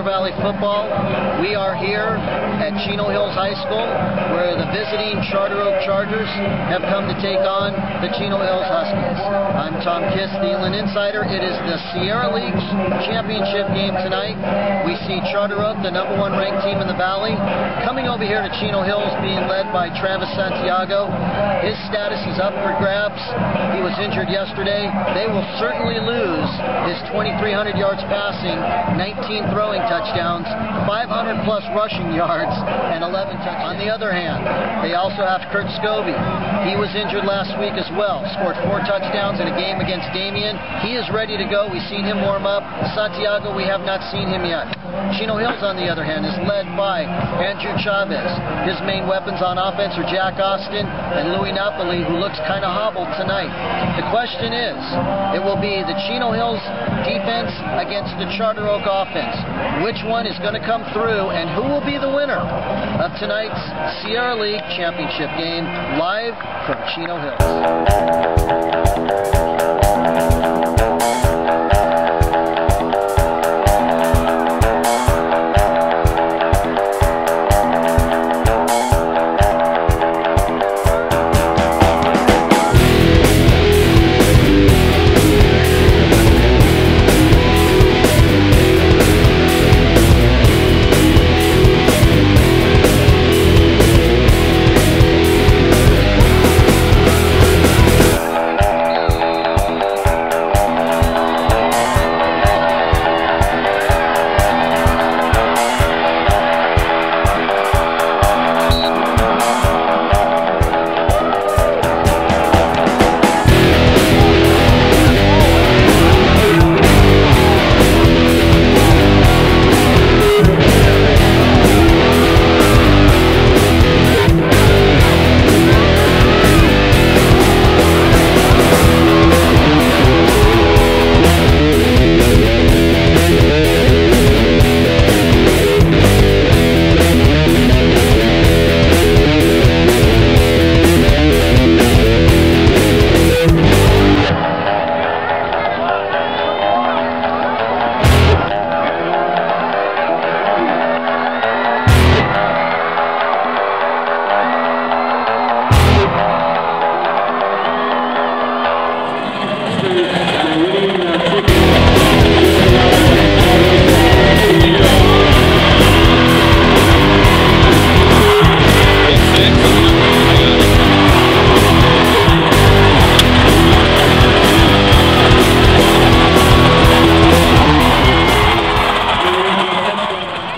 Valley football. We are here at Chino Hills High School, where the visiting Charter Oak Chargers have come to take on the Chino Hills Huskies. I'm Tom Kiss, the Inland Insider. It is the Sierra League championship game tonight. We see Charter Oak, the #1 ranked team in the Valley, coming over here to Chino Hills, being led by Travis Santiago. His status is up for grabs. He was injured yesterday. They will certainly lose his 2,300 yards passing, 19 throwing touchdowns, 500 plus rushing yards, and 11 touchdowns. On the other hand, they also have Kurt Scoby. He was injured last week as well. Scored 4 touchdowns in a game against Damien. He is ready to go. We've seen him warm up. Santiago, we have not seen him yet. Chino Hills, on the other hand, is led by Andrew Chavez. His main weapons on offense are Jack Austin and Louis Napoli, who looks kind of hobbled tonight. The question is, it will be the Chino Hills defense against the Charter Oak offense. Which one is going to come through, and who will be the winner of tonight's Sierra League championship game, live from Chino Hills?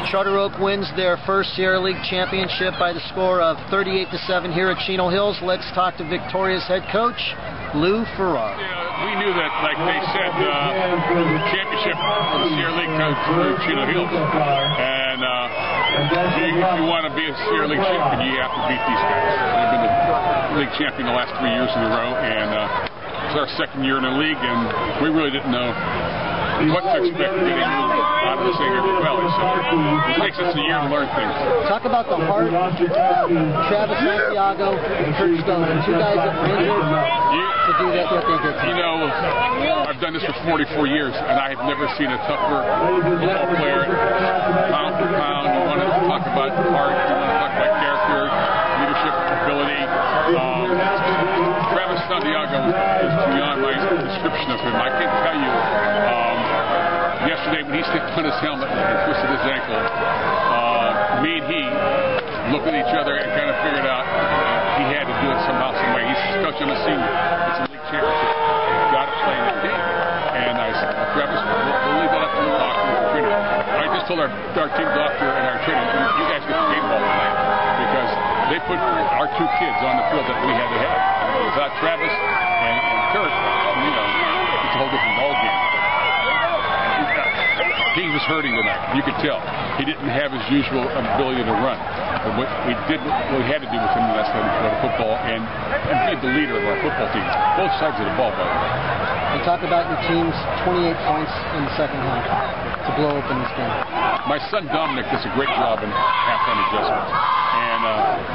Charter Oak wins their first Sierra League championship by the score of 38-7 here at Chino Hills. Let's talk to Victoria's head coach, Lou Farrar. Yeah, we knew that, like they said, the championship for the Sierra League comes through Chino Hills. And if you want to be a Sierra League champion, you have to beat these guys. They've been the league champion the last 3 years in a row, and it's our second year in the league, and we really didn't know what to expect getting out of the Santiago Valley. So it takes us a year to learn things. Talk about the heart of Travis Santiago and Kurt Scoby, 2 guys that were injured to do that what they did. You know, I've done this for 44 years, and I have never seen a tougher football player, pound for pound. You want to talk about heart, you want to talk about character, leadership, ability. Travis Santiago is beyond my description of him. I can't tell you. Yesterday, when he stepped on his helmet and twisted his ankle, me and he looked at each other and kind of figured out he had to do it somehow, some way. He's coaching a senior. It's a league championship. He's got to play in the game. And I said, Travis, we'll leave that up to the doctor and the trainer. I just told our team doctor and our trainer, you guys get the game ball tonight, because they put our 2 kids on the field that we had to have. Without Travis and Kurt, you know, it's a whole different ball game. He was hurting tonight. You could tell. He didn't have his usual ability to run. But what we had to do with him last night was play football and be the leader of our football team. Both sides of the ball, by the way. And talk about your team's 28 points in the second half to blow open this game. My son Dominic does a great job in halftime adjustments. And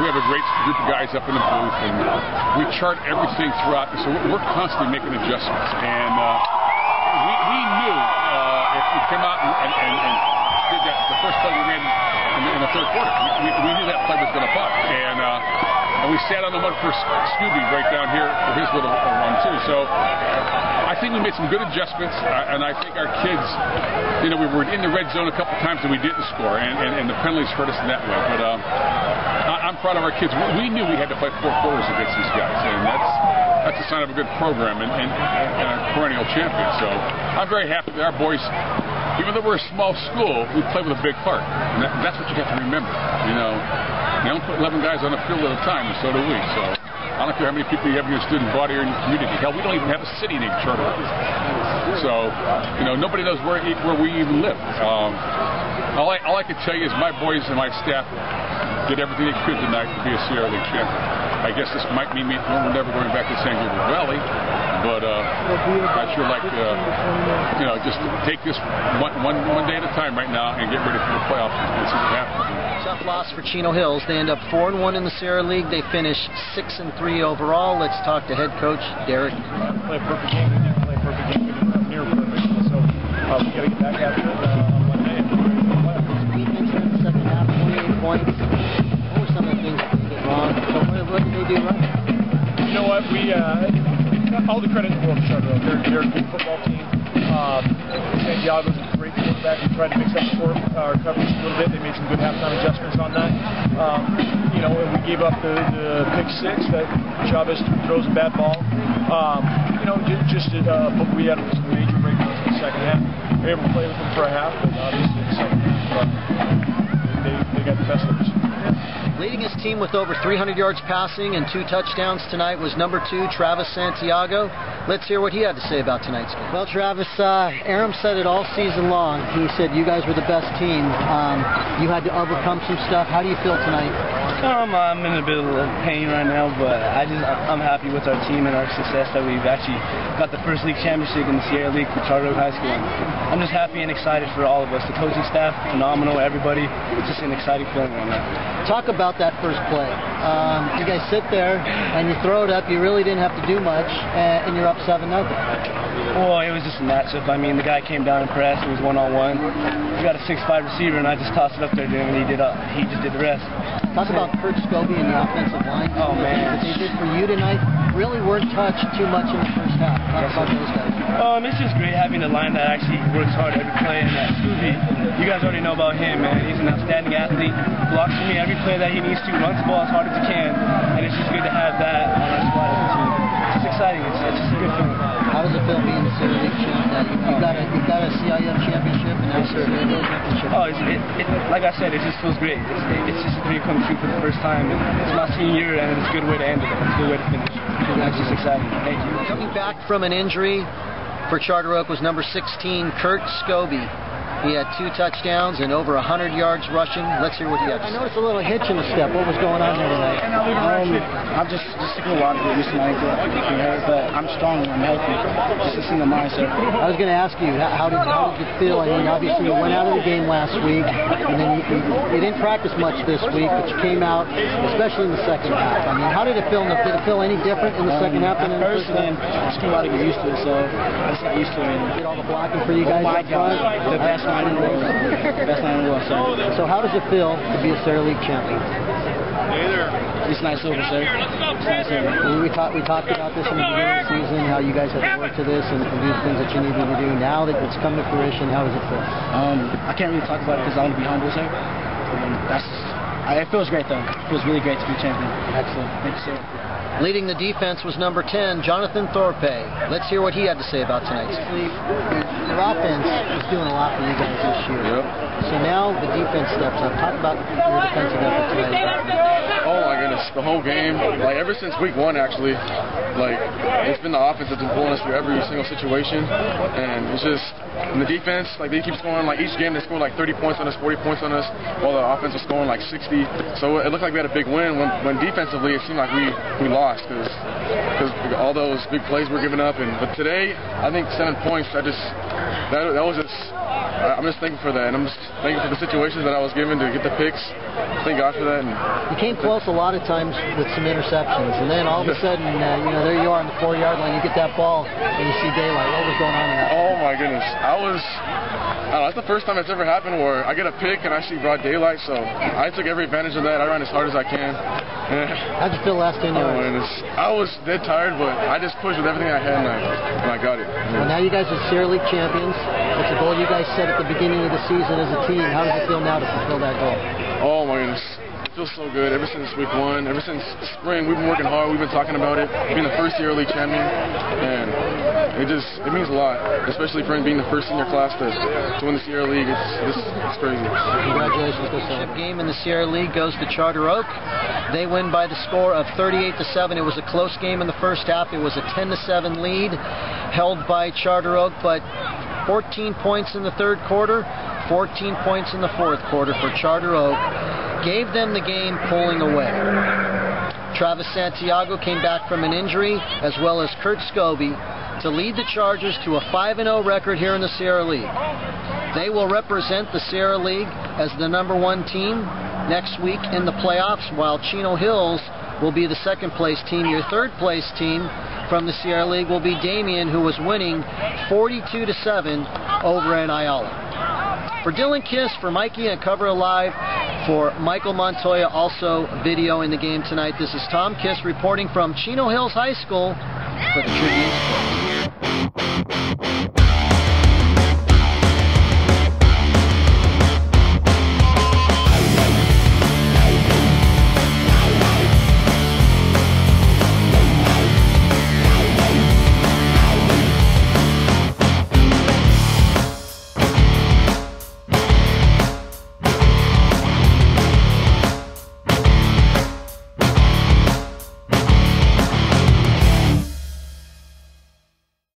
we have a great group of guys up in the booth, and we chart everything throughout. So we're constantly making adjustments. And we knew if we come out and did that first play we ran in the third quarter. We knew that play was going to buck, and we sat on the one for Scoby right down here for his little run too. So I think we made some good adjustments, and I think our kids, we were in the red zone a couple times and we didn't score, and the penalties hurt us in that way. But I'm proud of our kids. We knew we had to play 4 quarters against these guys, and that's a sign of a good program and a perennial champion. So I'm very happy that our boys, even though we're a small school, we play with a big heart. And that's what you have to remember. They don't put 11 guys on the field at a time, and so do we. So I don't care how many people you have in your student body or in your community. Hell, we don't even have a city named Charter. So, nobody knows where we even live. All I can tell you is my boys and my staff did everything they could tonight to be a Sierra League champion. I guess this might mean we're never going back to Santiago Valley, but I'd sure like just take this one day at a time right now and get ready for the playoffs and see what happens. Tough loss for Chino Hills. They end up 4-1 in the Sierra League. They finish 6-3 overall. Let's talk to head coach Derek. Play a perfect game. We didn't play a perfect game. We didn't near perfect. So we got to get back after it on Monday and get ready for the playoffs. Defense in the second half, 28 points. What were some of the things that they did wrong? So what did they do right? You know what? We all the credit in the world to Charter. They're a good football team. Santiago's a great quarterback. We tried to mix up our coverage a little bit. They made some good halftime adjustments on that. And we gave up the pick 6 that Chavez throws a bad ball. But we had some major breakdowns in the second half. We were able to play with them for a half, but obviously in the second half, they got the best of us. Leading his team with over 300 yards passing and 2 touchdowns tonight was number 2, Travis Santiago. Let's hear what he had to say about tonight's game. Well, Travis, Aram said it all season long. He said you guys were the best team. You had to overcome some stuff. How do you feel tonight? I'm in a bit of pain right now, but I'm happy with our team and our success that we've actually got the first league championship in the Sierra League for Charter High School. I'm just happy and excited for all of us. The coaching staff, phenomenal, everybody. It's just an exciting feeling right now. Talk about that first play. You guys sit there and you throw it up. You really didn't have to do much, and you're up 7-0. Well, it was just a matchup. I mean, the guy came down and pressed. It was one-on-one. We got a 6'5" receiver, and I just tossed it up there to him, and he just did the rest. Talk about Kurt Scoby and the offensive line. Oh, man. What they did for you tonight really weren't touched too much in the first half. Talk about those guys. It's just great having a line that actually works hard every play, and that Scoby, you guys already know about him, man. He's an outstanding athlete. Blocks for me every play that he needs to, runs the ball as hard as he can, and it's just good to have that on our squad as a team. It's just exciting. It's just a good feeling. How does it feel being the Sierra League champ? You got a CIF championship and now a Sierra League championship. Like I said, it just feels great. It's just a dream come true for the first time. It's my senior year, and it's a good way to end it. It's a good way to finish. It's just exciting. Thank you. Coming back from an injury for Charter Oak was number 16, Kurt Scoby. He had 2 touchdowns and over 100 yards rushing. Let's hear what he had to say. I noticed a little hitch in the step. What was going on there tonight? I'm just taking a lot of abuse in my ankle, but I'm strong and I'm healthy. Just a single mindset. I was going to ask you, how did you feel? I mean, obviously you went out of the game last week, and then you didn't practice much this week, but you came out, especially in the second half. I mean, how did it feel? Did it feel any different in the second half than in the first half? I just came out to get used to it, so I just got used to it. Did all the blocking for you guys up front? The best line in the world. Best line in the world, sir. So how does it feel to be a Sierra League champion? It's nice over, sir. It's nice over. We talked about this in the beginning of the season, how you guys had to work to this and do the things that you needed to do. Now that it's come to fruition, how does it feel? I can't really talk about it because I want to be humble, sir. It feels great, though. It feels really great to be champion. Excellent. Thank you, sir. Leading the defense was number 10, Jonathan Thorpe. Let's hear what he had to say about tonight's game. Your offense is doing a lot for you guys this year. Yep. So now the defense steps up. Talk about your defensive effort tonight. Oh my goodness, the whole game, like ever since week 1 actually, like it's been the offense that's been pulling us through every single situation, and it's just in the defense, like they keep scoring, like each game they score like 30 points on us, 40 points on us, while the offense was scoring like 60. So it looked like we had a big win when defensively it seemed like we lost because all those big plays were given up. But today I think 7 points, that was just I'm just thankful for that, and I'm just thankful for the situations that I was given to get the picks. Thank God for that. And you came close a lot of times with some interceptions, and then all of a sudden, there you are on the 4-yard line. You get that ball, and you see daylight. What was going on in that? Oh my goodness, that's the first time it's ever happened where I get a pick and I see broad daylight. So I took every advantage of that. I ran as hard as I can. How'd you feel last 10 yards? Oh my goodness, I was dead tired, but I just pushed with everything I had, and I got it. Well, now you guys are Sierra League champions. It's a goal you guys set at the beginning of the season as a team. How does it feel now to fulfill that goal? Oh my goodness. It feels so good. Ever since week 1, ever since spring, we've been working hard. We've been talking about it. Being the first Sierra League champion, and it means a lot, especially for being the first senior class to win the Sierra League. It's crazy. Congratulations. The game in the Sierra League goes to Charter Oak. They win by the score of 38-7. It was a close game in the first half. It was a 10-7 lead held by Charter Oak, but 14 points in the third quarter, 14 points in the fourth quarter for Charter Oak. Gave them the game pulling away. Travis Santiago came back from an injury, as well as Kurt Scoby, to lead the Chargers to a 5-0 record here in the Sierra League. They will represent the Sierra League as the #1 team next week in the playoffs, while Chino Hills will be the second-place team. Your third-place team from the Sierra League will be Damien, who was winning 42-7 over in Ayala. For Dylan Kiss, for Mikey and Cover Alive, for Michael Montoya, also video in the game tonight, this is Tom Kiss reporting from Chino Hills High School for the Tribune Sports.